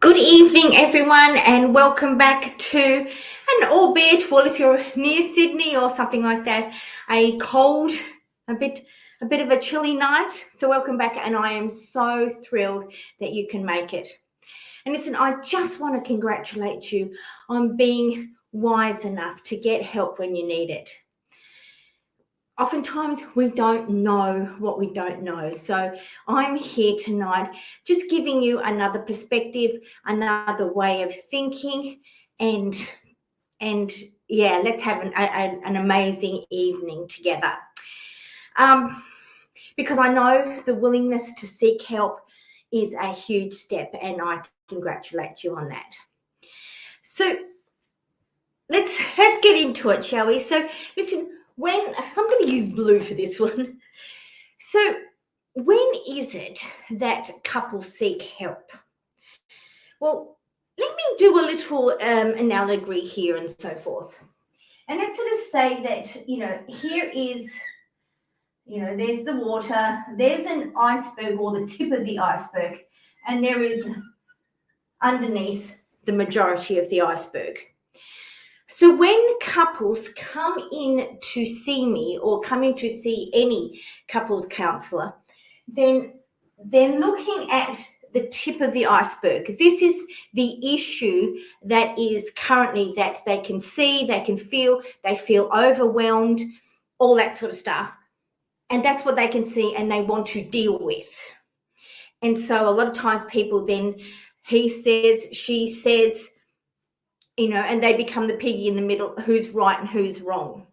Good evening, everyone, and welcome back to an albeit, well, if you're near Sydney or something like that, a cold, a bit of a chilly night. So welcome back, and I am so thrilled that you can make it. And listen, I just want to congratulate you on being wise enough to get help when you need it. Oftentimes we don't know what we don't know. So I'm here tonight just giving you another perspective, another way of thinking, and yeah, let's have an amazing evening together. Because I know the willingness to seek help is a huge step, and I congratulate you on that. So let's get into it, shall we? So listen, when I'm going to use blue for this one. So when is it that couples seek help? Well, let me do a little analogy here and so forth. And let's sort of say that, here is, there's the water, there's an iceberg or the tip of the iceberg, and there is underneath the majority of the iceberg. So when couples come in to see me or come in to see any couples counsellor, then they're looking at the tip of the iceberg. This is the issue that is currently that they can see, they can feel, they feel overwhelmed, all that sort of stuff. And that's what they can see and they want to deal with. And so a lot of times people then, he says, she says, and they become the piggy in the middle, who's right and who's wrong.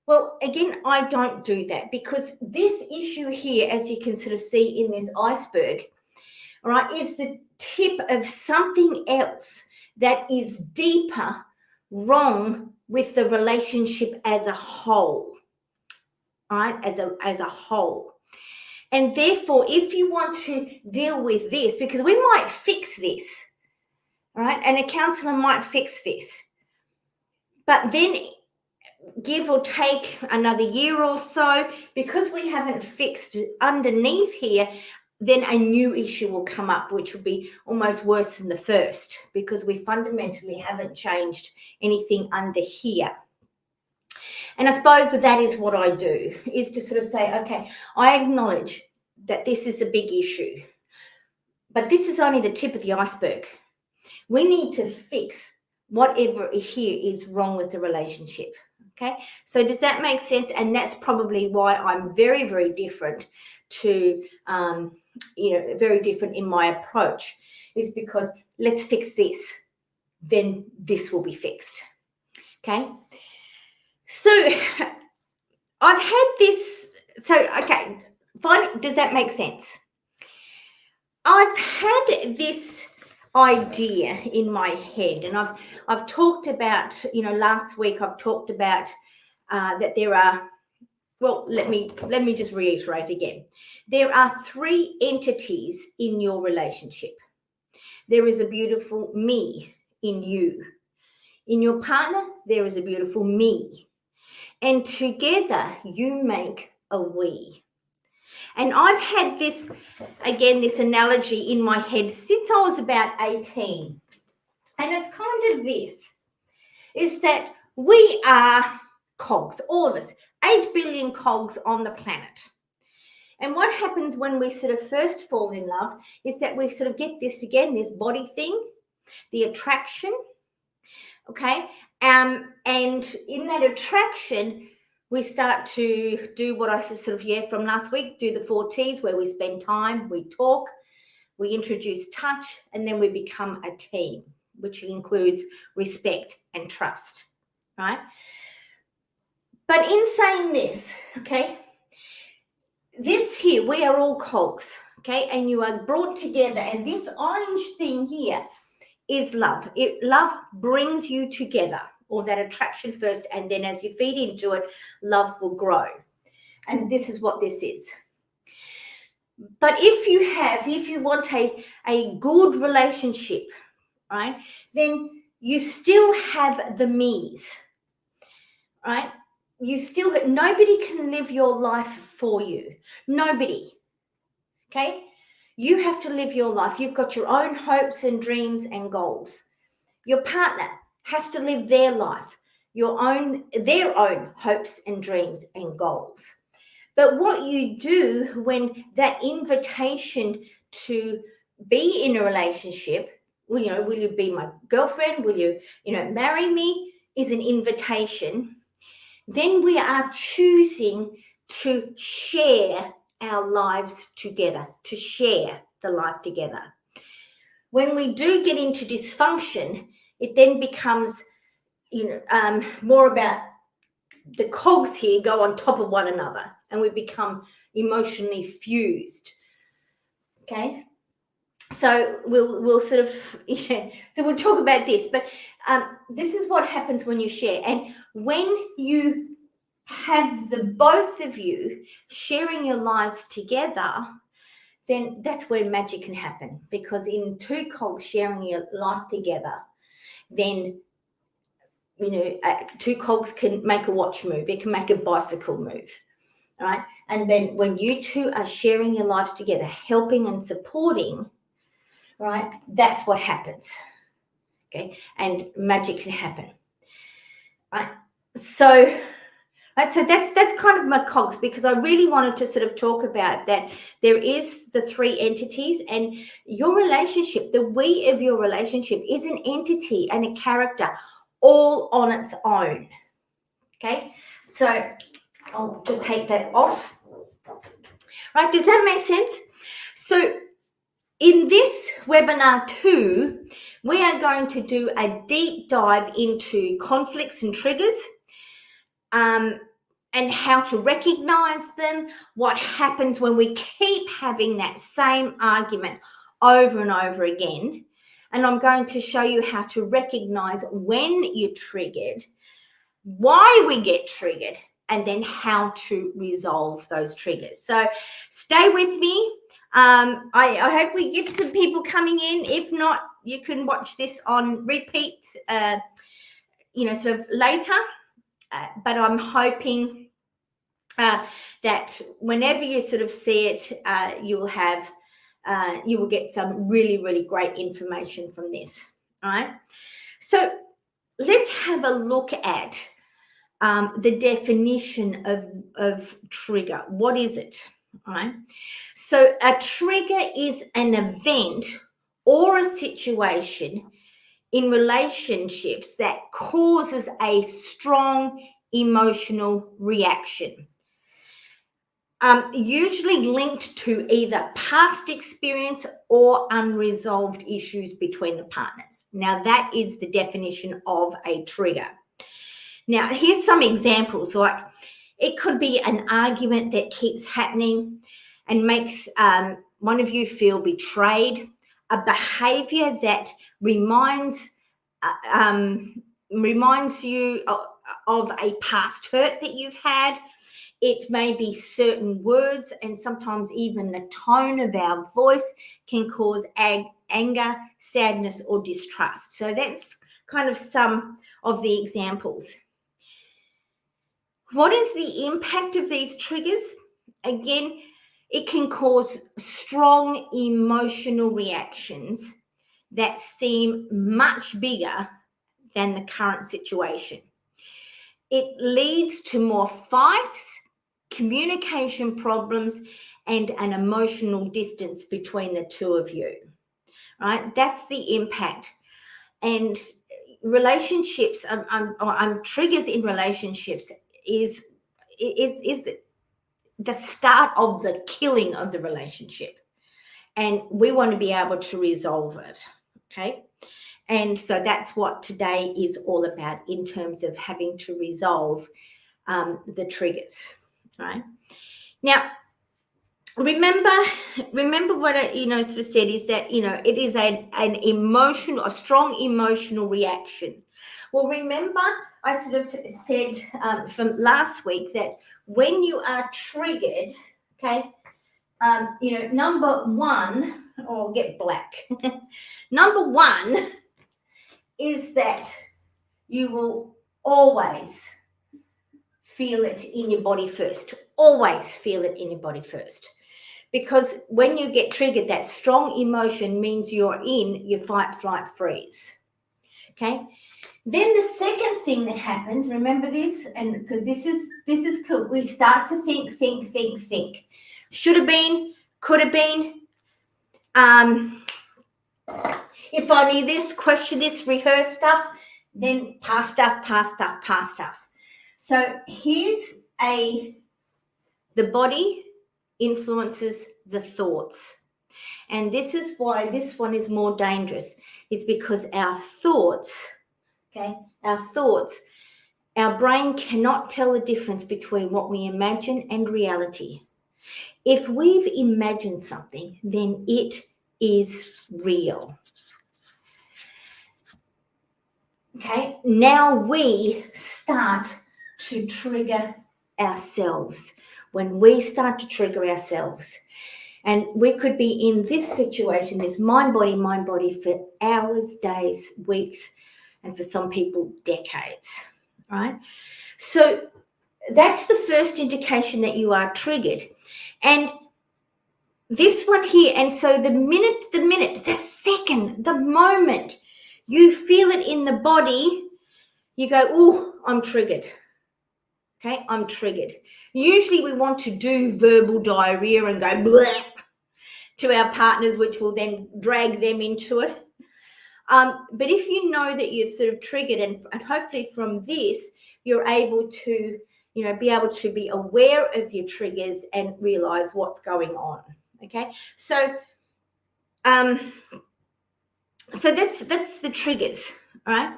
Well, again, I don't do that because this issue here, as you can sort of see in this iceberg, all right, is the tip of something else that is deeper wrong with the relationship as a whole, all right, as a whole. And therefore, if you want to deal with this, because we might fix this, right? And a counsellor might fix this. But then give or take another year or so, because we haven't fixed underneath here, then a new issue will come up, which will be almost worse than the first, because we fundamentally haven't changed anything under here. And I suppose that is what I do, is to sort of say, okay, I acknowledge that this is a big issue, but this is only the tip of the iceberg. We need to fix whatever here is wrong with the relationship. Okay, so does that make sense? And that's probably why I'm very, very different to, very different in my approach, is because let's fix this, then this will be fixed. Okay, so I've had this. So, okay, fine. Does that make sense? I've had this idea in my head, and I've talked about, last week I've talked about that there are, well, let me just reiterate again. There are three entities in your relationship. There is a beautiful me in you. In your partner, there is a beautiful me. And together you make a we. And I've had this, again, this analogy in my head since I was about 18. And it's kind of this, is that we are cogs, all of us, 8 billion cogs on the planet. And what happens when we sort of first fall in love is that we sort of get this, again, this body thing, the attraction, okay? And in that attraction, we start to do what I sort of, from last week, do the 4 T's, where we spend time, we talk, we introduce touch, and then we become a team, which includes respect and trust, right? But in saying this, okay, this here, we are all cogs, okay, and you are brought together, and this orange thing here is love. Love brings you together, or that attraction first, and then as you feed into it, love will grow. And this is what this is. But if you want a good relationship, right, then you still have the me's, right? Nobody can live your life for you. Nobody. Okay? You have to live your life. You've got your own hopes and dreams and goals. Your partner has to live their life, their own hopes and dreams and goals. But what you do when that invitation to be in a relationship, will you be my girlfriend? Will you marry me? Is an invitation. Then we are choosing to share our lives together, to share the life together. When we do get into dysfunction, it then becomes, more about the cogs here go on top of one another, and we become emotionally fused. Okay, so we'll sort of so we'll talk about this, but this is what happens when you share, and when you have the both of you sharing your lives together, then that's where magic can happen, because in two cogs sharing your life together, then two cogs can make a watch move, it can make a bicycle move, right? And then when you two are sharing your lives together, helping and supporting, right, that's what happens. Okay, and magic can happen, right? So that's kind of my cogs, because I really wanted to sort of talk about that. There is the three entities, and your relationship, the we of your relationship, is an entity and a character all on its own. Okay, so I'll just take that off. Right, does that make sense? So in this webinar 2, we are going to do a deep dive into conflicts and triggers, and how to recognize them, what happens when we keep having that same argument over and over again. And I'm going to show you how to recognize when you're triggered, why we get triggered, and then how to resolve those triggers. So stay with me. I hope we get some people coming in. If not, you can watch this on repeat, sort of later. But I'm hoping that whenever you sort of see it, you will get some really, really great information from this. All right. So let's have a look at the definition of trigger. What is it? All right. So a trigger is an event or a situation in relationships that causes a strong emotional reaction. Usually linked to either past experience or unresolved issues between the partners. Now, that is the definition of a trigger. Now, here's some examples. Like, it could be an argument that keeps happening and makes one of you feel betrayed, a behavior that reminds you of a past hurt that you've had. It may be certain words, and sometimes even the tone of our voice can cause anger, sadness, or distrust. So that's kind of some of the examples. What is the impact of these triggers? Again, it can cause strong emotional reactions that seem much bigger than the current situation. It leads to more fights, communication problems, and an emotional distance between the two of you, right? That's the impact. And relationships, triggers in relationships is the start of the killing of the relationship. And we want to be able to resolve it, okay? And so that's what today is all about in terms of having to resolve the triggers, right? Now, remember what I sort of said is that it is a strong emotional reaction. Well, remember I sort of said from last week that when you are triggered, okay, number one, or get black. Number one is that you will always feel it in your body first. Always feel it in your body first. because when you get triggered, that strong emotion means you're in your fight, flight, freeze. Okay. Then the second thing that happens, remember this, and because this is cool, we start to think. Should have been, could have been, if only this, question this, rehearse stuff, then past stuff. So here's the body influences the thoughts. And this is why this one is more dangerous, is because our thoughts, our brain cannot tell the difference between what we imagine and reality. If we've imagined something, then it is real. Okay, now we start to trigger ourselves. When we start to trigger ourselves, and we could be in this situation, this mind body for hours, days, weeks, and for some people, decades, right? So that's the first indication that you are triggered. And this one here, and so the minute, the second, the moment you feel it in the body, you go, oh, I'm triggered. Okay, I'm triggered. Usually we want to do verbal diarrhea and go bleh to our partners, which will then drag them into it. But if you know that you've sort of triggered, and hopefully from this, you're able to, be able to be aware of your triggers and realize what's going on. Okay, so that's the triggers, all right?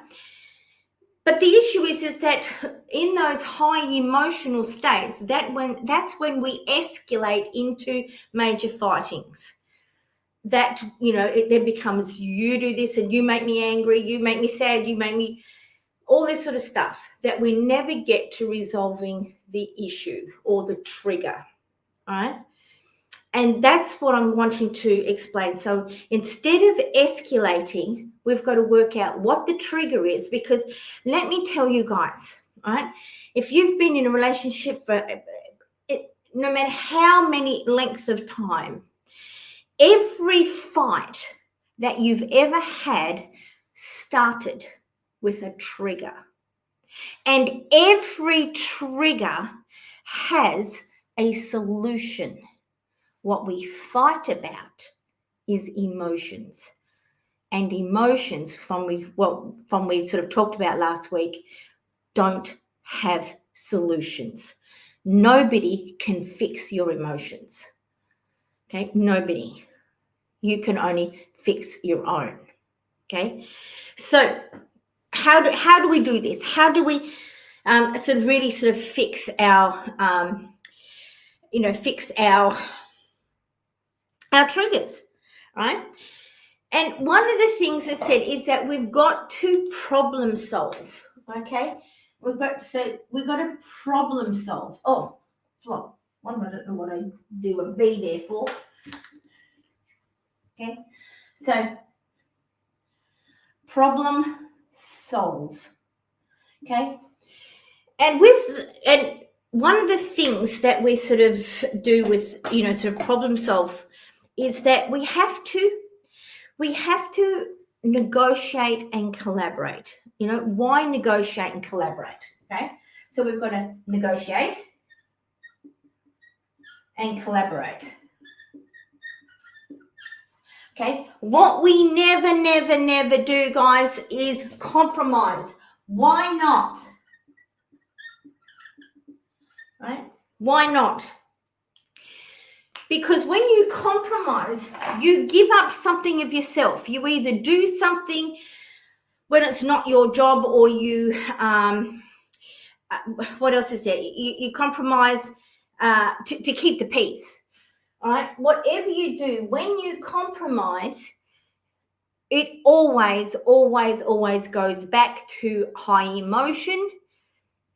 But the issue is that in those high emotional states, that's when we escalate into major fightings. That, it then becomes you do this and you make me angry, you make me sad, you make me all this sort of stuff that we never get to resolving the issue or the trigger, all right? And that's what I'm wanting to explain. So instead of escalating, we've got to work out what the trigger is, because let me tell you guys, right? If you've been in a relationship for no matter how many lengths of time, every fight that you've ever had started with a trigger. And every trigger has a solution. What we fight about is emotions. And emotions, from we sort of talked about last week, don't have solutions. Nobody can fix your emotions. Okay, nobody. You can only fix your own. Okay, so how do we do this? How do we really fix our our triggers, right? And one of the things I said is that we've got to problem solve. Okay, we've got to problem solve. Oh, flop. I don't know what I do a B there for. Okay, so problem solve. Okay, and one of the things that we sort of do with sort of problem solve is that we have to negotiate and collaborate. Why negotiate and collaborate? Okay, so we've got to negotiate and collaborate. Okay, what we never do, guys, is compromise. Why not? Right? Why not? Because when you compromise, you give up something of yourself. You either do something when it's not your job, or you, what else is there? You compromise to keep the peace. All right? Whatever you do, when you compromise, it always goes back to high emotion,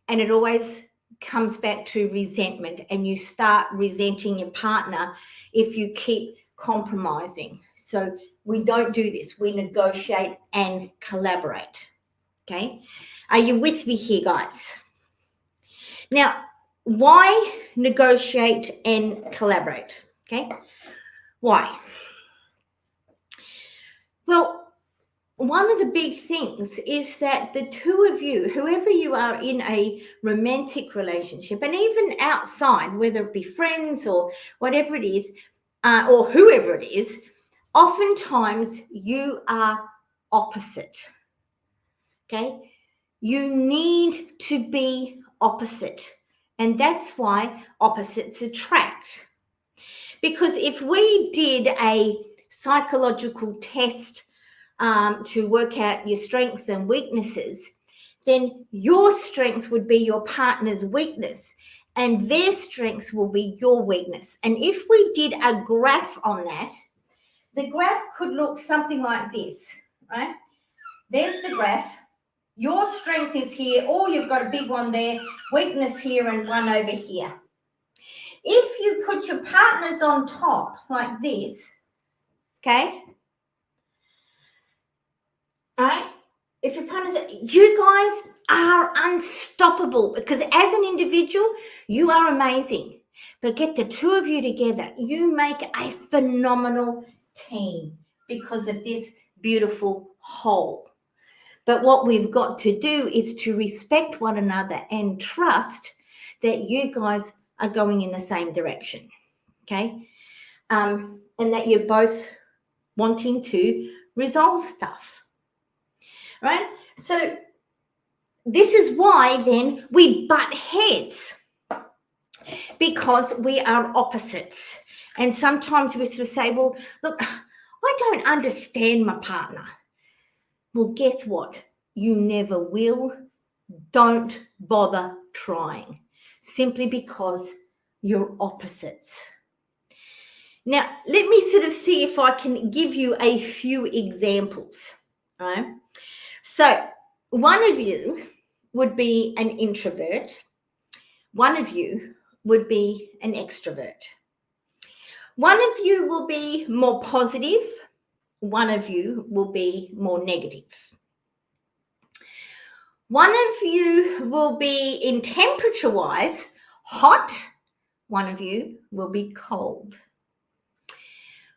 and it always comes back to resentment, and you start resenting your partner if you keep compromising. So we don't do this. We negotiate and collaborate. Okay, are you with me here, guys? Now, why negotiate and collaborate? Okay? Why? Well, one of the big things is that the two of you, whoever you are in a romantic relationship, and even outside, whether it be friends or whatever it is, or whoever it is, oftentimes you are opposite. Okay? You need to be opposite. And that's why opposites attract. Because if we did a psychological test to work out your strengths and weaknesses, then your strength would be your partner's weakness and their strengths will be your weakness. And if we did a graph on that, the graph could look something like this, right? There's the graph. Your strength is here, or you've got a big one there, weakness here and one over here. If you put your partners on top like this, okay, all right, if your partners, you guys are unstoppable because as an individual, you are amazing. But get the two of you together, you make a phenomenal team because of this beautiful whole. But what we've got to do is to respect one another and trust that you guys are going in the same direction, okay? And that you're both wanting to resolve stuff, right? So this is why then we butt heads, because we are opposites. And sometimes we sort of say, well, look, I don't understand my partner. Well, guess what? You never will. Don't bother trying, simply because you're opposites. Now, let me sort of see if I can give you a few examples. All right? So, one of you would be an introvert. One of you would be an extrovert. One of you will be more positive. One of you will be more negative. One of you will be, in temperature-wise, hot. One of you will be cold.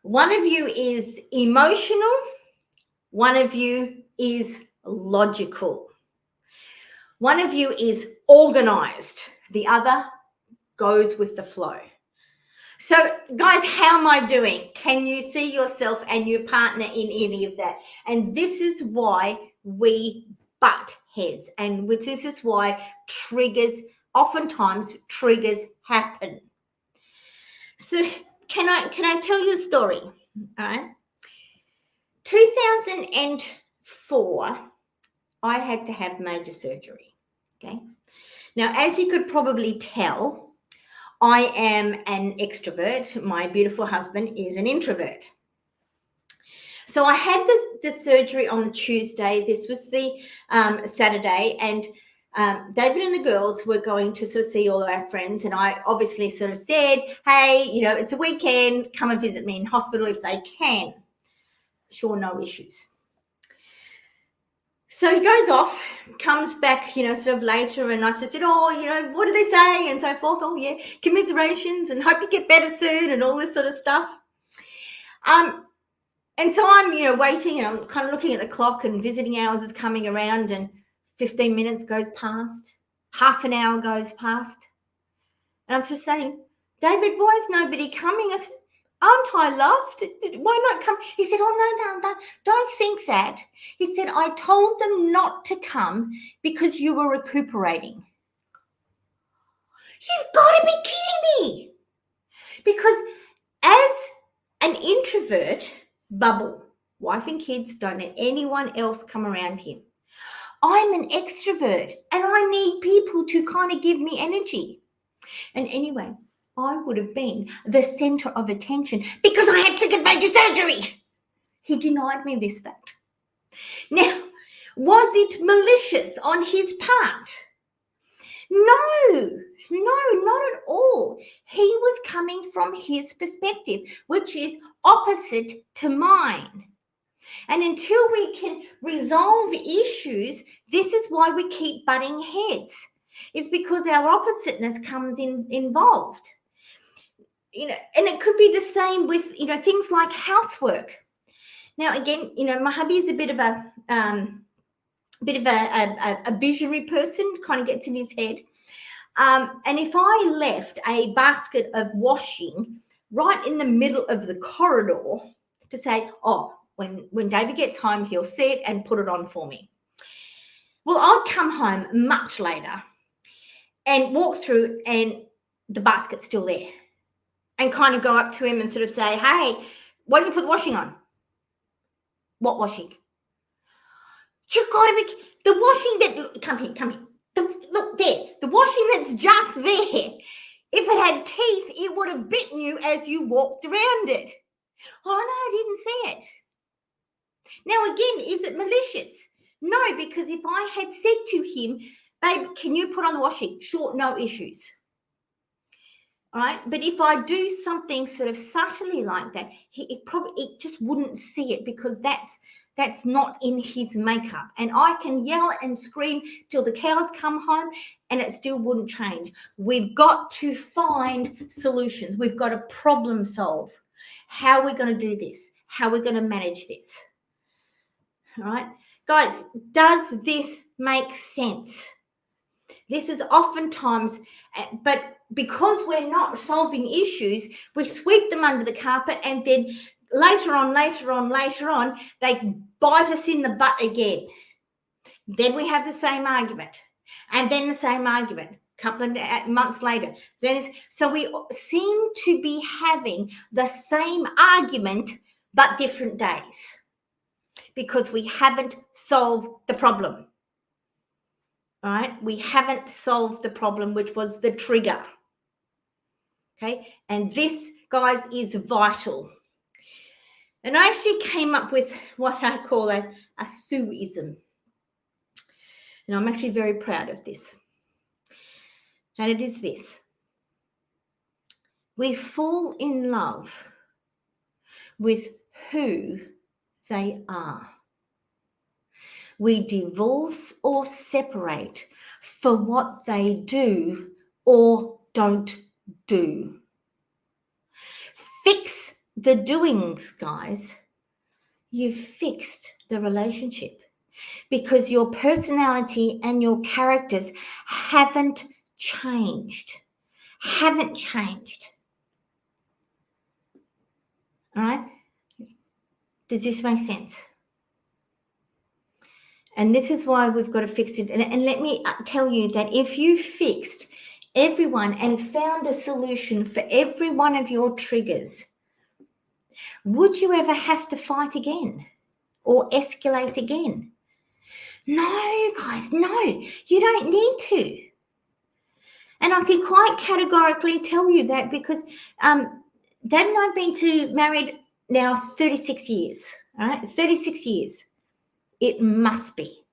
One of you is emotional. One of you is logical. One of you is organized. The other goes with the flow. So, guys, how am I doing? Can you see yourself and your partner in any of that? And this is why we butt heads. And this is why oftentimes triggers happen. So can I tell you a story? All right. 2004, I had to have major surgery. Okay. Now, as you could probably tell, I am an extrovert. My beautiful husband is an introvert. So I had the surgery on the Tuesday. This was the Saturday, and David and the girls were going to sort of see all of our friends, and I obviously sort of said, hey, it's a weekend, come and visit me in hospital if they can. Sure, no issues. So he goes off, comes back, sort of later, and I said, what do they say, and so forth. Oh, yeah, commiserations, and hope you get better soon, and all this sort of stuff. And so I'm, waiting, and I'm kind of looking at the clock, and visiting hours is coming around, and 15 minutes goes past, half an hour goes past. And I'm just saying, David, why is nobody coming? I said, aren't I loved? Why not come? He said, oh, no, don't think that. He said, I told them not to come because you were recuperating. You've got to be kidding me. Because as an introvert, bubble, wife and kids, don't let anyone else come around him. I'm an extrovert and I need people to kind of give me energy. And anyway, I would have been the center of attention because I had freaking major surgery. He denied me this fact. Now, was it malicious on his part? No, not at all. He was coming from his perspective, which is opposite to mine. And until we can resolve issues, this is why we keep butting heads. It's because our oppositeness comes involved. and it could be the same with, things like housework. Now, again, my hubby is a bit of a visionary person, kind of gets in his head. And if I left a basket of washing right in the middle of the corridor to say, oh, when David gets home, he'll see it and put it on for me. Well, I'd come home much later and walk through and the basket's still there, and kind of go up to him and sort of say, hey, why don't you put the washing on? What washing? You've got to be, the washing that, come here. Look there, the washing that's just there. If it had teeth, it would have bitten you as you walked around it. Oh, no, I didn't see it. Now, again, is it malicious? No, because if I had said to him, babe, can you put on the washing? Sure, no issues. All right, but if I do something sort of subtly like that, it just wouldn't see it, because that's not in his makeup. And I can yell and scream till the cows come home and it still wouldn't change. We've got to find solutions. We've got to problem solve. How are we going to do this? How are we going to manage this? All right, guys, does this make sense? This is oftentimes, but because we're not solving issues, we sweep them under the carpet, and then later on, they bite us in the butt again. Then we have the same argument, and then the same argument a couple of months later. So we seem to be having the same argument, but different days, because we haven't solved the problem. All right, we haven't solved the problem, which was the trigger. Okay, and this, guys, is vital. And I actually came up with what I call a Sueism. And I'm actually very proud of this. And it is this: we fall in love with who they are. We divorce or separate for what they do or don't do. Fix the doings, guys. You've fixed the relationship, because your personality and your characters haven't changed. All right? Does this make sense? And this is why we've got to fix it. And let me tell you that if you fixed everyone and found a solution for every one of your triggers, would you ever have to fight again or escalate again? No, guys, no, you don't need to. And I can quite categorically tell you that, because Dad and I have been married now 36 years, all right? 36 years. It must be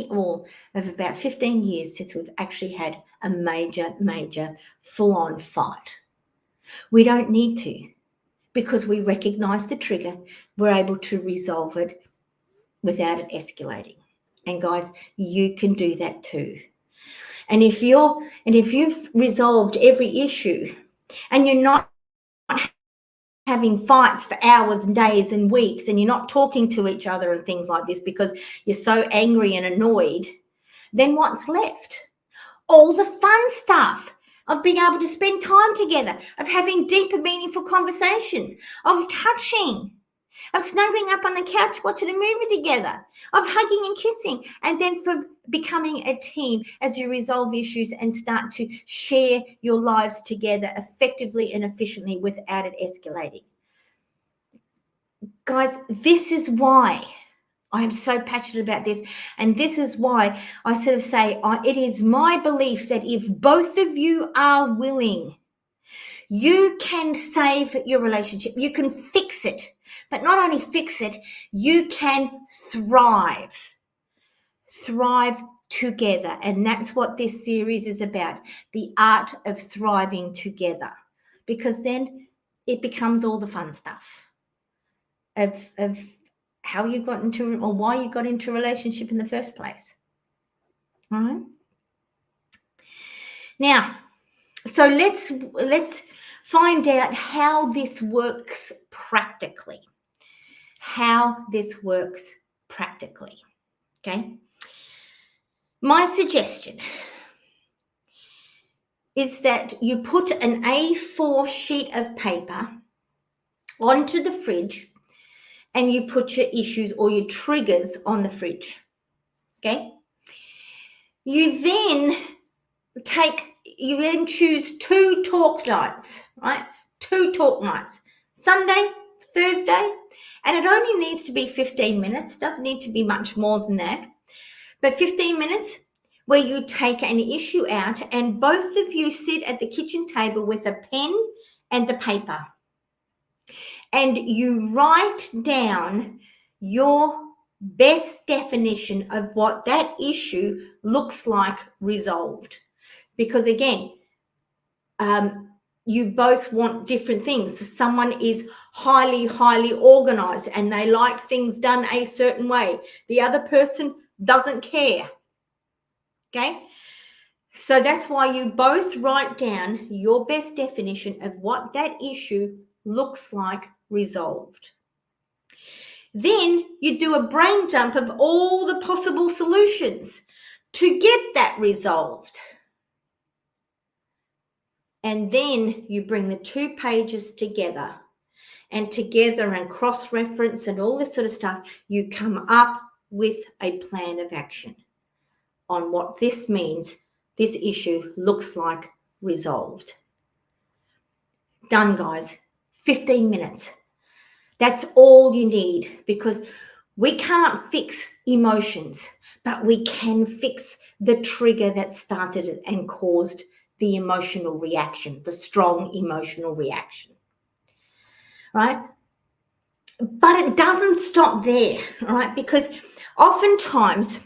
all of about 15 years since we've actually had a major full-on fight. We don't need to, because we recognize the trigger. We're able to resolve it without it escalating. And guys, you can do that too. And if you've resolved every issue and you're not having fights for hours and days and weeks, and you're not talking to each other and things like this because you're so angry and annoyed, then what's left? All the fun stuff of being able to spend time together, of having deeper, meaningful conversations, of touching, of snuggling up on the couch watching a movie together, of hugging and kissing, and then from becoming a team as you resolve issues and start to share your lives together effectively and efficiently without it escalating. Guys, this is why I am so passionate about this, and this is why I sort of say it is my belief that if both of you are willing, you can save your relationship. You can fix it, but not only fix it, you can thrive together. And that's what this series is about, the art of thriving together, because then it becomes all the fun stuff of how you got into, or why you got into a relationship in the first place. All right. Now, so let's find out how this works practically. How this works practically. Okay. My suggestion is that you put an A4 sheet of paper onto the fridge and you put your issues or your triggers on the fridge. Okay. You then choose 2 talk nights, right? 2 talk nights, Sunday, Thursday, and it only needs to be 15 minutes. It doesn't need to be much more than that, but 15 minutes where you take an issue out and both of you sit at the kitchen table with a pen and the paper and you write down your best definition of what that issue looks like resolved. Because again, you both want different things. Someone is highly organized and they like things done a certain way. The other person doesn't care. Okay? So that's why you both write down your best definition of what that issue looks like resolved. Then you do a brain dump of all the possible solutions to get that resolved. And then you bring the 2 pages together and cross-reference and all this sort of stuff, you come up with a plan of action on what this means, this issue looks like resolved. Done, guys. 15 minutes. That's all you need, because we can't fix emotions, but we can fix the trigger that started it and caused the emotional reaction, the strong emotional reaction, right? But it doesn't stop there, right? Because oftentimes,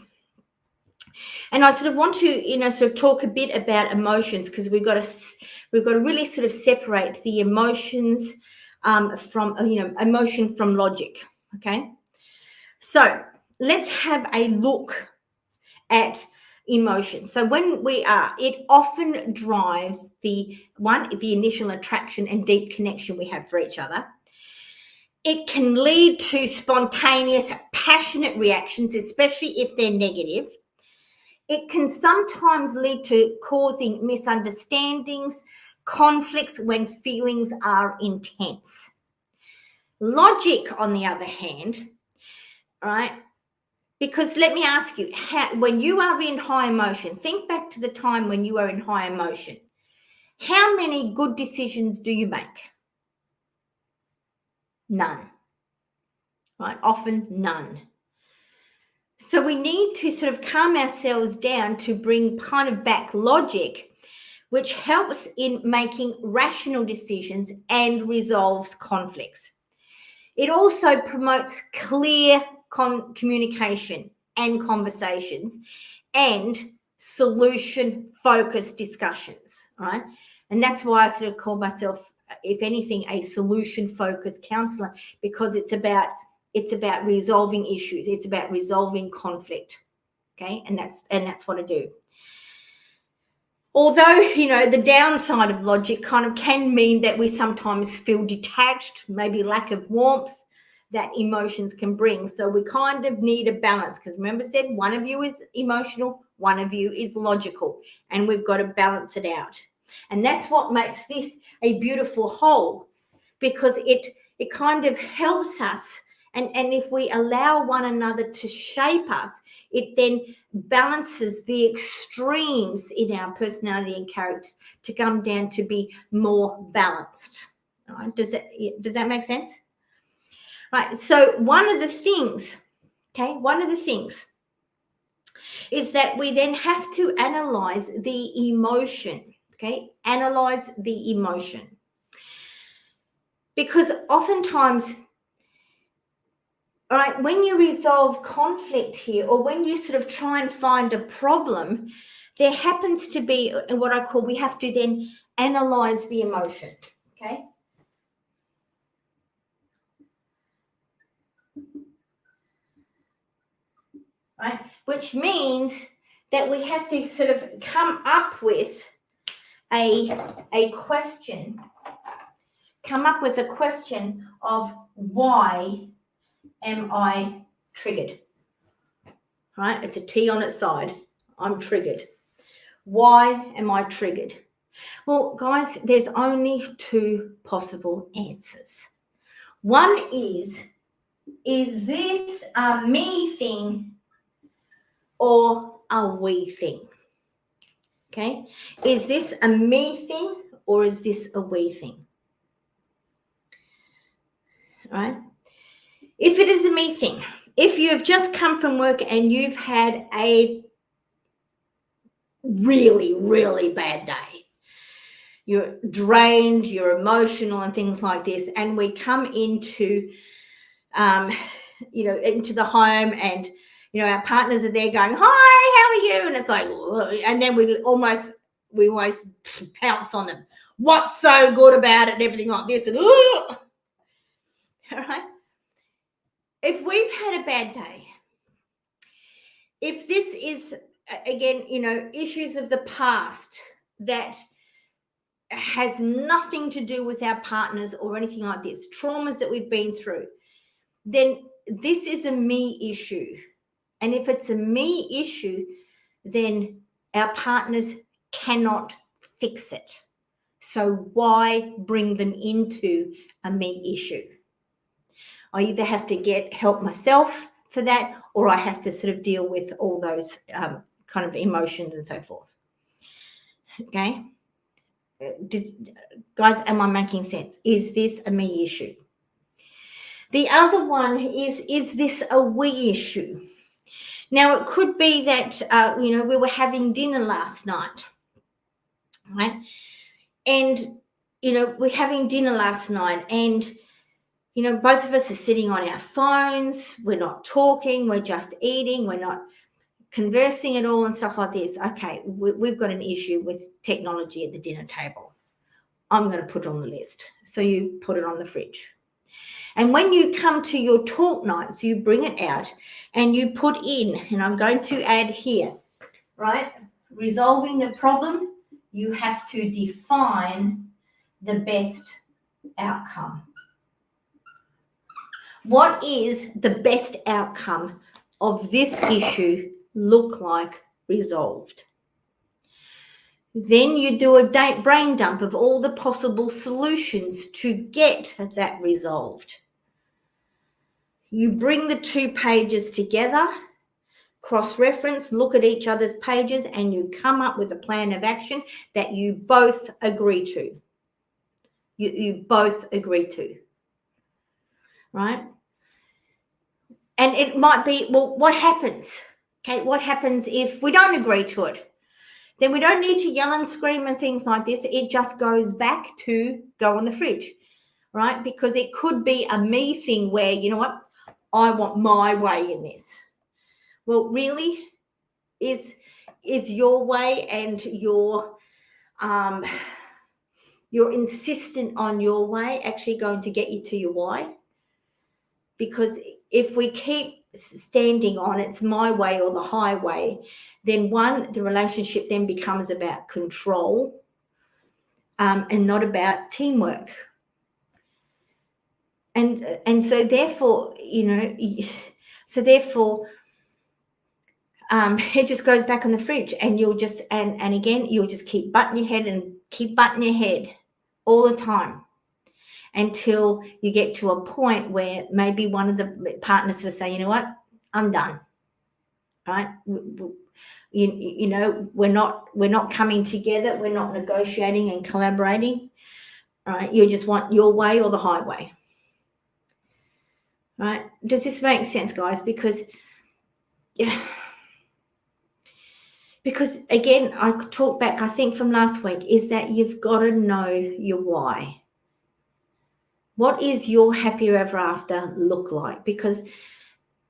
and I sort of want to, sort of talk a bit about emotions, because we've got to really sort of separate the emotions from, emotion from logic, okay? So let's have a look at emotion. So when it often drives the initial attraction and deep connection we have for each other. It can lead to spontaneous, passionate reactions, especially if they're negative. It can sometimes lead to causing misunderstandings, conflicts when feelings are intense. Logic, on the other hand, right? Because let me ask you, when you are in high emotion, think back to the time when you are in high emotion. How many good decisions do you make? None. Right? Often none. So we need to sort of calm ourselves down to bring kind of back logic, which helps in making rational decisions and resolves conflicts. It also promotes clear communication and conversations and solution-focused discussions, right? And that's why I sort of call myself, if anything, a solution-focused counselor, because it's about resolving issues. It's about resolving conflict, okay? And that's what I do. Although, the downside of logic kind of can mean that we sometimes feel detached, maybe lack of warmth that emotions can bring. So we kind of need a balance, because remember I said one of you is emotional, one of you is logical, and we've got to balance it out. And that's what makes this a beautiful whole, because it kind of helps us. And if we allow one another to shape us, it then balances the extremes in our personality and characters to come down to be more balanced. All right? Does that make sense? Right. So one of the things is that we then have to analyze the emotion. Okay, analyze the emotion, because oftentimes, all right, when you resolve conflict here, or when you sort of try and find a problem, there happens to be what I call, we have to then analyze the emotion, okay? Right, which means that we have to sort of come up with a question come up with a question of why am I triggered? Right? It's a T on its side. I'm triggered. Why am I triggered? Well, guys, there's only two possible answers. One is this a me thing or a we thing? Okay. Is this a me thing or is this a we thing? Right? If it is a me thing, if you've just come from work and you've had a really, really bad day, you're drained, you're emotional and things like this, and we come into into the home and our partners are there going, hi, how are you? And it's like, and then we almost pounce on them. What's so good about it and everything like this? And all right. If we've had a bad day, if this is again, issues of the past that has nothing to do with our partners or anything like this, traumas that we've been through, then this is a me issue. And if it's a me issue, then our partners cannot fix it. So why bring them into a me issue? I either have to get help myself for that, or I have to sort of deal with all those kind of emotions and so forth. Okay? Guys, am I making sense? Is this a me issue? The other one is this a we issue? Now, it could be that, we were having dinner last night, right? And, we're having dinner last night and, both of us are sitting on our phones. We're not talking. We're just eating. We're not conversing at all and stuff like this. Okay, we've got an issue with technology at the dinner table. I'm going to put it on the list. So you put it on the fridge. And when you come to your talk nights, you bring it out and you put in, and I'm going to add here, right? Resolving the problem, you have to define the best outcome. What is the best outcome of this issue look like resolved? Then you do a brain dump of all the possible solutions to get that resolved. You bring the 2 pages together, cross-reference, look at each other's pages, and you come up with a plan of action that you both agree to. You both agree to, right? And it might be, well, what happens? Okay, what happens if we don't agree to it? Then we don't need to yell and scream and things like this. It just goes back to go on the fridge, right? Because it could be a me thing where, you know what, I want my way in this. Well, really, is your way and your insistent on your way actually going to get you to your why? Because if we keep standing on it's my way or the highway, then the relationship then becomes about control and not about teamwork. And so therefore, it just goes back on the fridge, and you'll just and again you'll just keep butting your head all the time until you get to a point where maybe one of the partners will say, you know what, I'm done. Right? We're not coming together. We're not negotiating and collaborating. Right? You just want your way or the highway. Right? Does this make sense, guys? Because again, I talk back, I think from last week, is that you've got to know your why. What is your happier ever after look like? Because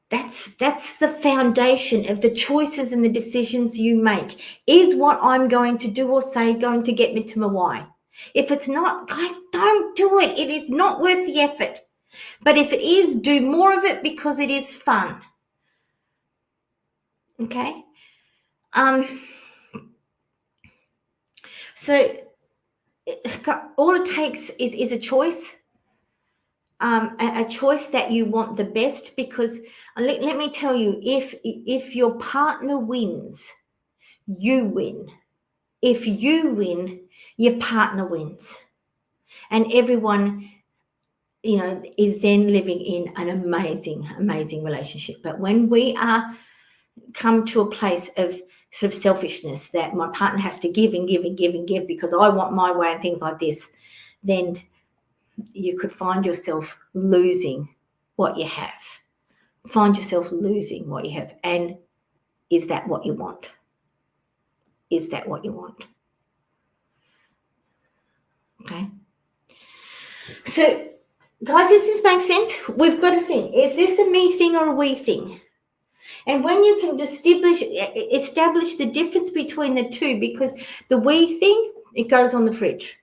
that's the foundation of the choices and the decisions you make. Is what I'm going to do or say going to get me to my why? If it's not, guys, don't do it. It is not worth the effort. But if it is, do more of it because it is fun. Okay? So all it takes is a choice. A choice that you want the best, because let me tell you, if your partner wins, you win. If you win, your partner wins, and everyone, is then living in an amazing relationship. But when we are come to a place of sort of selfishness, that my partner has to give and give and give and give because I want my way and things like this, then you could find yourself losing what you have. And is that what you want? Is that what you want? Okay. So, guys, does this make sense? We've got to think, is this a me thing or a we thing? And when you can establish the difference between the two, because the we thing, it goes on the fridge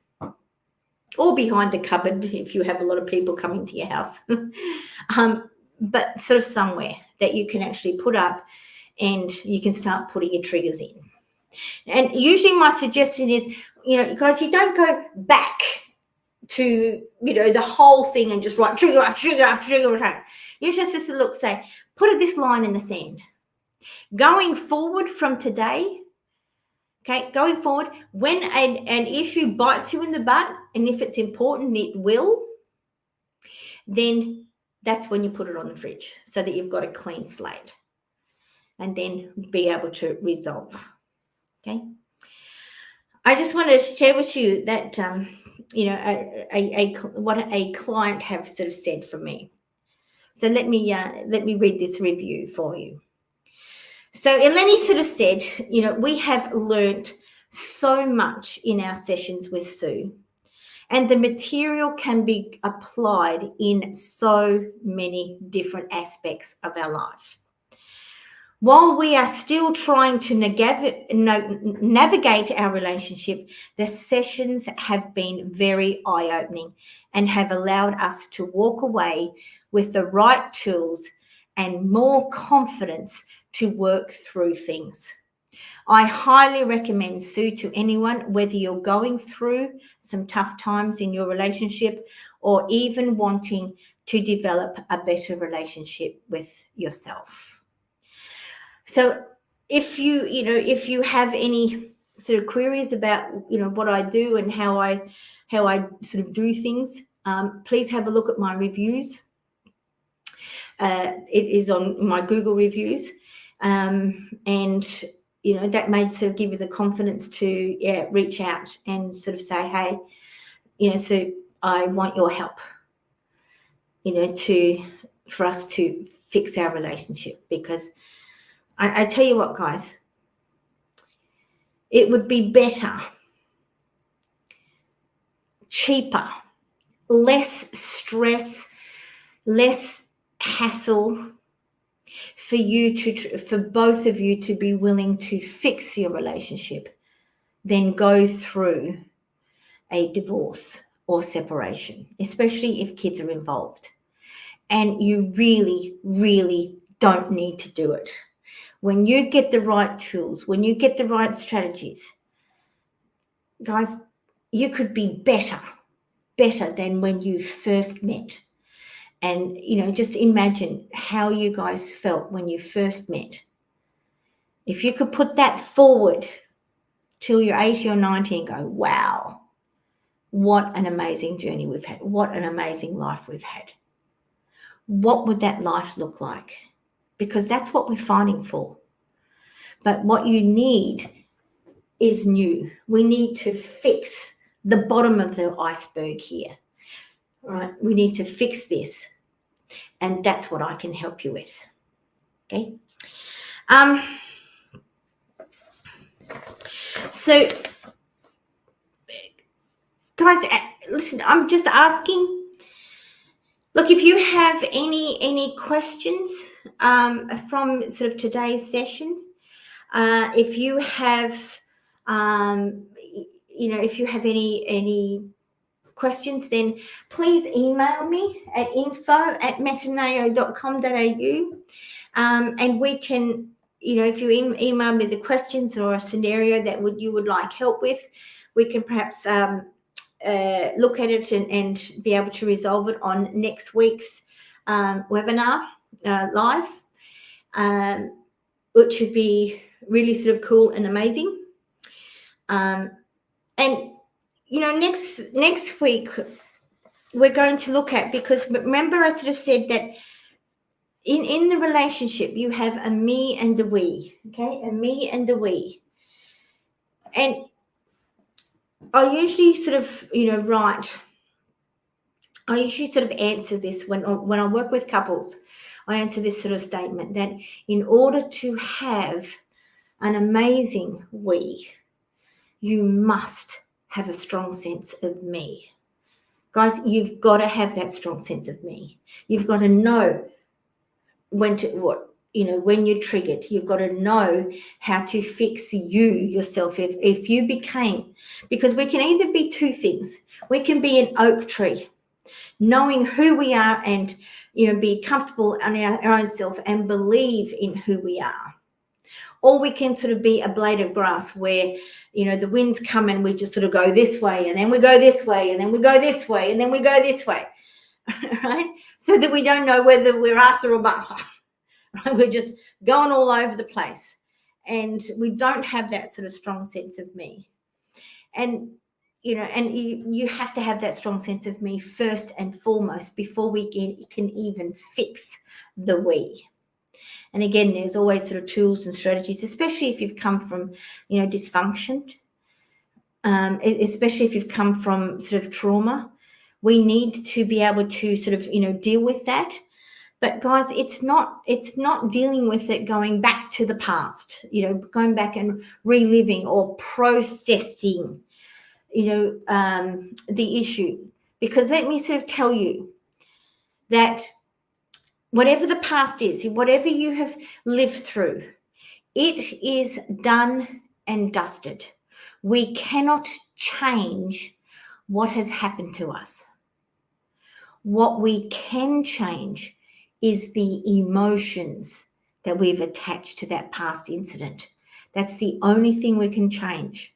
or behind the cupboard if you have a lot of people coming to your house, but sort of somewhere that you can actually put up and you can start putting your triggers in. And usually my suggestion is, guys, you don't go back to, the whole thing and just write trigger after trigger after trigger. You just say, put this line in the sand. Going forward from today, okay, going forward, when an issue bites you in the butt, and if it's important, it will, then that's when you put it on the fridge so that you've got a clean slate and then be able to resolve. Okay. I just wanted to share with you that, what a client have sort of said for me. So let me read this review for you. So Eleni sort of said, we have learnt so much in our sessions with Sue, and the material can be applied in so many different aspects of our life. While we are still trying to navigate our relationship, the sessions have been very eye-opening and have allowed us to walk away with the right tools and more confidence to work through things. I highly recommend Sue to anyone, whether you're going through some tough times in your relationship or even wanting to develop a better relationship with yourself. So if you have any sort of queries about, what I do and how I sort of do things, please have a look at my reviews. It is on my Google reviews. And, that may sort of give you the confidence to reach out and sort of say, hey, so I want your help, for us to fix our relationship. Because I tell you what, guys, it would be better, cheaper, less stress, less hassle for both of you to be willing to fix your relationship than go through a divorce or separation, especially if kids are involved. And you really, really don't need to do it. When you get the right tools, when you get the right strategies, guys, you could be better than when you first met. And, just imagine how you guys felt when you first met. If you could put that forward till you're 80 or 90 and go, wow, what an amazing journey we've had. What an amazing life we've had. What would that life look like? Because that's what we're fighting for. But what you need is new. We need to fix the bottom of the iceberg here. All right? We need to fix this. And that's what I can help you with. Okay? So, guys, listen, I'm just asking. Look, if you have any questions from sort of today's session, if you have, if you have any questions, then please email me at info@metaneo.com.au, and we can, if you email me the questions or a scenario that you would like help with, we can perhaps look at it and be able to resolve it on next week's webinar live, which would be really sort of cool and amazing. And next week we're going to look at, because remember I sort of said that in the relationship you have a me and a we, okay, a me and a we. And I usually sort of I usually sort of answer this when I work with couples. I answer this sort of statement that in order to have an amazing we, you must have a strong sense of me. Guys, you've got to have that strong sense of me. You've got to know when you're triggered. You've got to know how to fix yourself. If you became, because we can either be two things. We can be an oak tree, knowing who we are and, be comfortable in our own self and believe in who we are. Or we can sort of be a blade of grass where, the winds come and we just sort of go this way, and then we go this way, and then we go this way, and then we go this way, right? So that we don't know whether we're Arthur or Butler, right? We're just going all over the place, and we don't have that sort of strong sense of me. And, you have to have that strong sense of me first and foremost before we can even fix the we. And again, there's always sort of tools and strategies, especially if you've come from, dysfunction, especially if you've come from sort of trauma. We need to be able to sort of, deal with that. But guys, it's not dealing with it going back to the past, going back and reliving or processing, the issue. Because let me sort of tell you that whatever the past is, whatever you have lived through, it is done and dusted. We cannot change what has happened to us. What we can change is the emotions that we've attached to that past incident. That's the only thing we can change.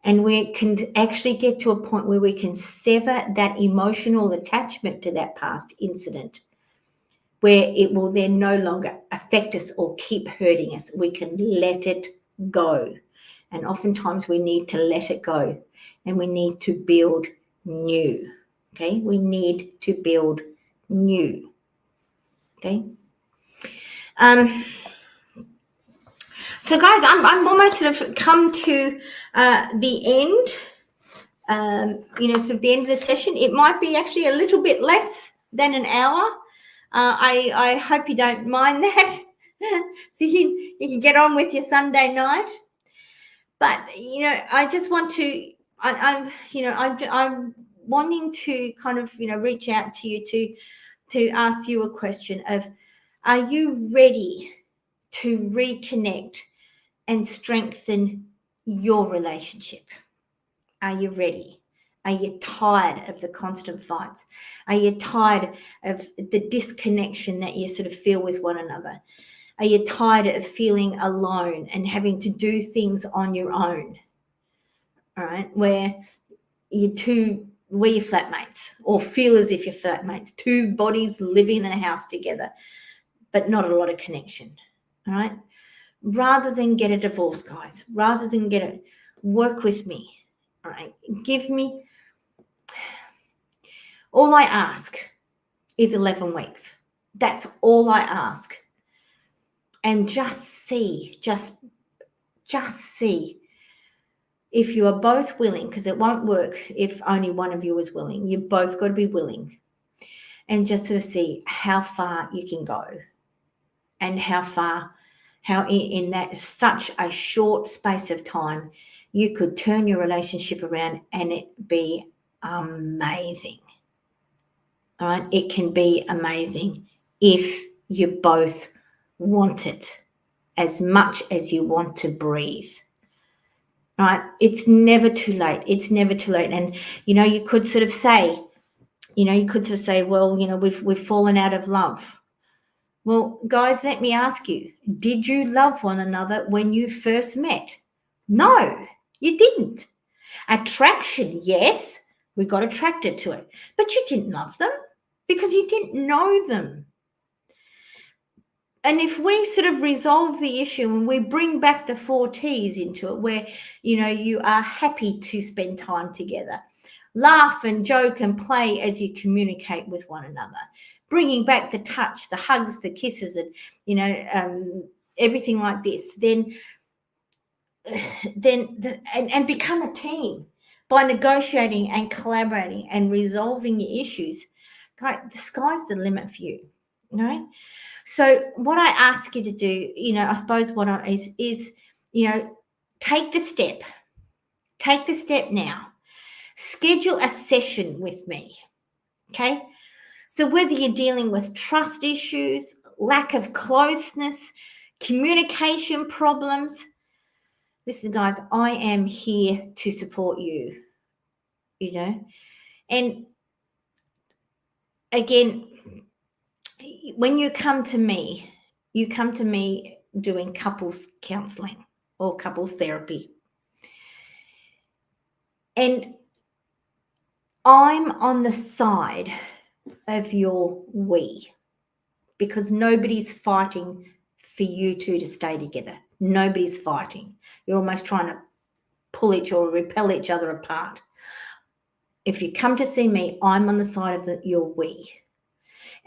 And we can actually get to a point where we can sever that emotional attachment to that past incident, where it will then no longer affect us or keep hurting us. We can let it go. And oftentimes we need to let it go, and we need to build new. Okay, we need to build new. Okay. So guys, I'm almost sort of come to the end. Sort of the end of the session. It might be actually a little bit less than an hour. I hope you don't mind that. So you can get on with your Sunday night. But I just want to. I'm wanting to kind of reach out to you to ask you a question of, are you ready to reconnect and strengthen your relationship? Are you ready? Are you tired of the constant fights? Are you tired of the disconnection that you sort of feel with one another? Are you tired of feeling alone and having to do things on your own? All right, where you're flatmates, or feel as if you're flatmates, two bodies living in a house together, but not a lot of connection. All right, rather than get a divorce, guys, work with me. All right, give me, all I ask is 11 weeks. That's all I ask. And just see if you are both willing, because it won't work if only one of you is willing. You both got to be willing. And just sort of see how far you can go, and how in that such a short space of time you could turn your relationship around and it be amazing. All right, it can be amazing if you both want it as much as you want to breathe. All right, it's never too late. It's never too late. And you could sort of say, well, we've fallen out of love. Well, guys, let me ask you, did you love one another when you first met? No, you didn't. Attraction, yes, we got attracted to it, but you didn't love them because you didn't know them. And if we sort of resolve the issue and we bring back the 4Ts into it, where, you are happy to spend time together, laugh and joke and play as you communicate with one another, bringing back the touch, the hugs, the kisses, and, everything like this, then become a team by negotiating and collaborating and resolving your issues. Guys, the sky's the limit for you, So what I ask you to do, I suppose is take the step. Take the step now. Schedule a session with me, okay? So whether you're dealing with trust issues, lack of closeness, communication problems, listen, guys, I am here to support you, And again, when you come to me doing couples counseling or couples therapy. And I'm on the side of your we, because nobody's fighting for you two to stay together. Nobody's fighting. You're almost trying to pull each or repel each other apart. If you come to see me, I'm on the side of your we.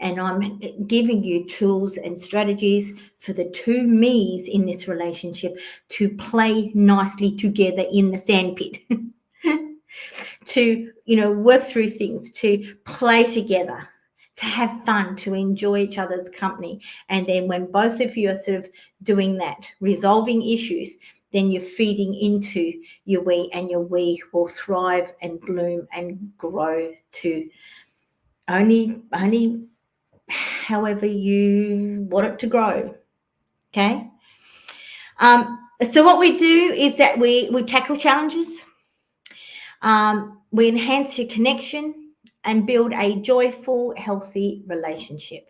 And I'm giving you tools and strategies for the two me's in this relationship to play nicely together in the sandpit, to, work through things, to play together, to have fun, to enjoy each other's company. And then when both of you are sort of doing that, resolving issues, then you're feeding into your we, and your we will thrive and bloom and grow to only however you want it to grow, okay? So what we do is that we tackle challenges, we enhance your connection and build a joyful, healthy relationship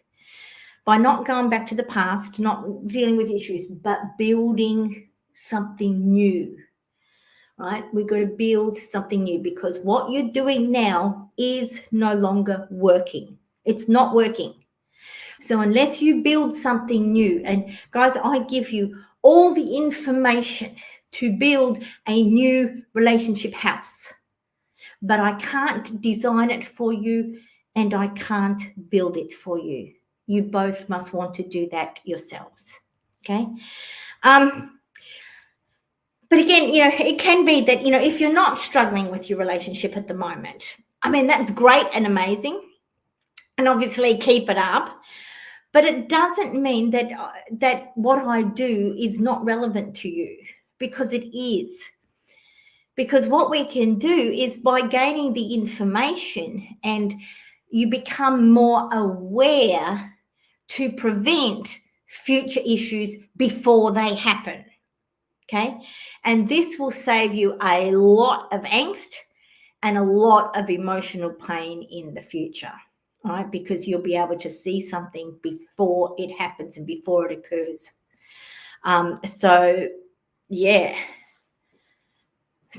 by not going back to the past, not dealing with issues, but building something new, right? We've got to build something new, because what you're doing now is no longer working. It's not working. So unless you build something new, and guys, I give you all the information to build a new relationship house, but I can't design it for you and I can't build it for you. You both must want to do that yourselves, okay? But again, it can be that, if you're not struggling with your relationship at the moment, that's great and amazing, and obviously keep it up. But it doesn't mean that what I do is not relevant to you, because it is. Because what we can do is, by gaining the information, and you become more aware to prevent future issues before they happen, okay? And this will save you a lot of angst and a lot of emotional pain in the future. Right, because you'll be able to see something before it happens and before it occurs. So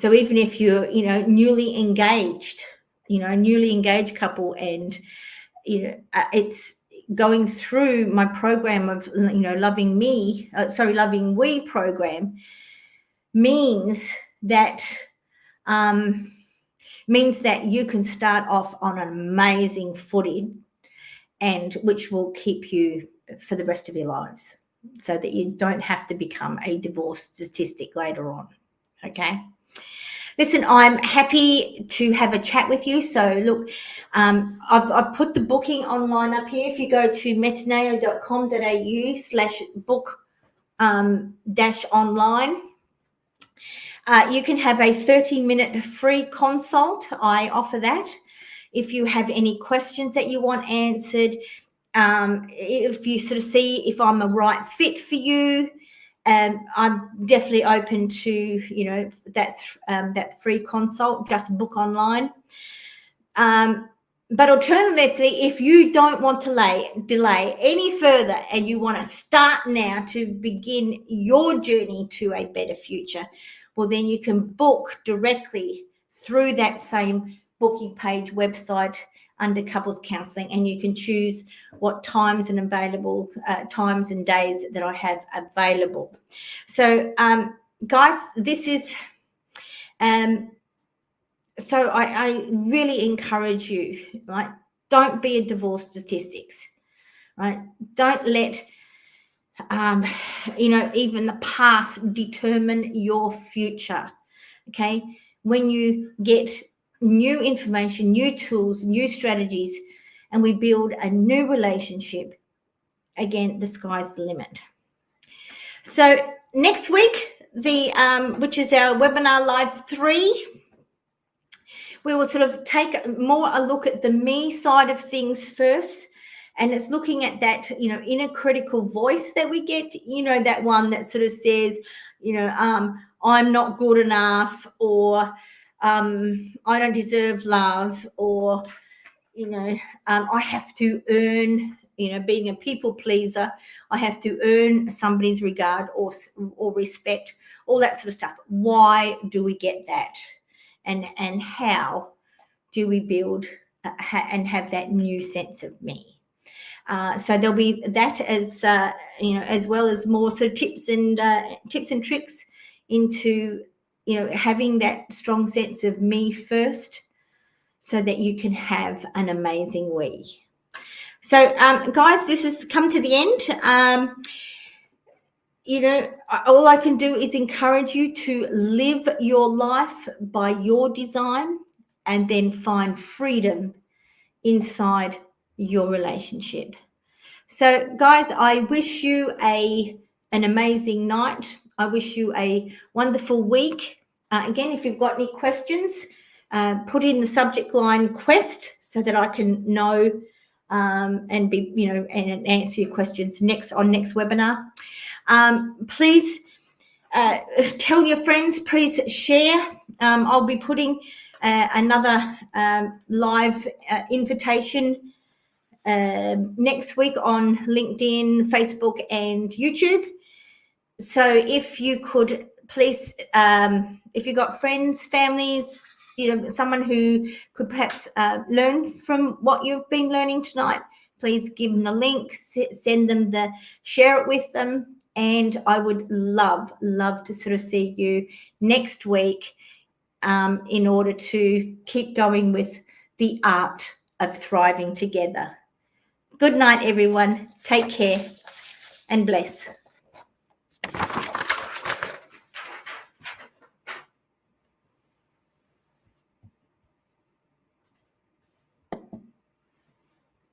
even if you're, newly engaged couple, and it's going through my program of, loving we program, means that you can start off on an amazing footing, and which will keep you for the rest of your lives, so that you don't have to become a divorce statistic later on, okay? Listen, I'm happy to have a chat with you. So look, I've put the booking online up here. If you go to metaneo.com.au/book -online, you can have a 30-minute free consult. I offer that. If you have any questions that you want answered, if you sort of see if I'm a right fit for you, I'm definitely open to, that free consult. Just book online. But alternatively, if you don't want to delay any further, and you want to start now to begin your journey to a better future, well, then you can book directly through that same booking page website under couples counselling, and you can choose what times and available times and days that I have available. So, guys, this is so I really encourage you, like, don't be a divorce statistics, right? Don't let even the past determine your future. Okay, when you get new information, new tools, new strategies, and we build a new relationship, again, the sky's the limit. So next week, which is our webinar live 3, we will sort of take more a look at the me side of things first. And it's looking at that, inner critical voice that we get, that one that sort of says, I'm not good enough, or I don't deserve love, or, I have to earn, being a people pleaser, I have to earn somebody's regard or respect, all that sort of stuff. Why do we get that? And how do we build and have that new sense of me? So there'll be that as well as more sort of tips and tricks into having that strong sense of me first, so that you can have an amazing we. So guys, this has come to the end. All I can do is encourage you to live your life by your design, and then find freedom inside your relationship. So, guys, I wish you an amazing night. I wish you a wonderful week. Again, if you've got any questions, put in the subject line "quest" so that I can know and answer your questions next webinar. Please tell your friends. Please share. I'll be putting another live invitation next week on LinkedIn, Facebook, and YouTube. So if you could please, if you've got friends, families, someone who could perhaps learn from what you've been learning tonight, please give them the link, send them share it with them. And I would love to sort of see you next week in order to keep going with the art of thriving together. Good night, everyone. Take care and bless.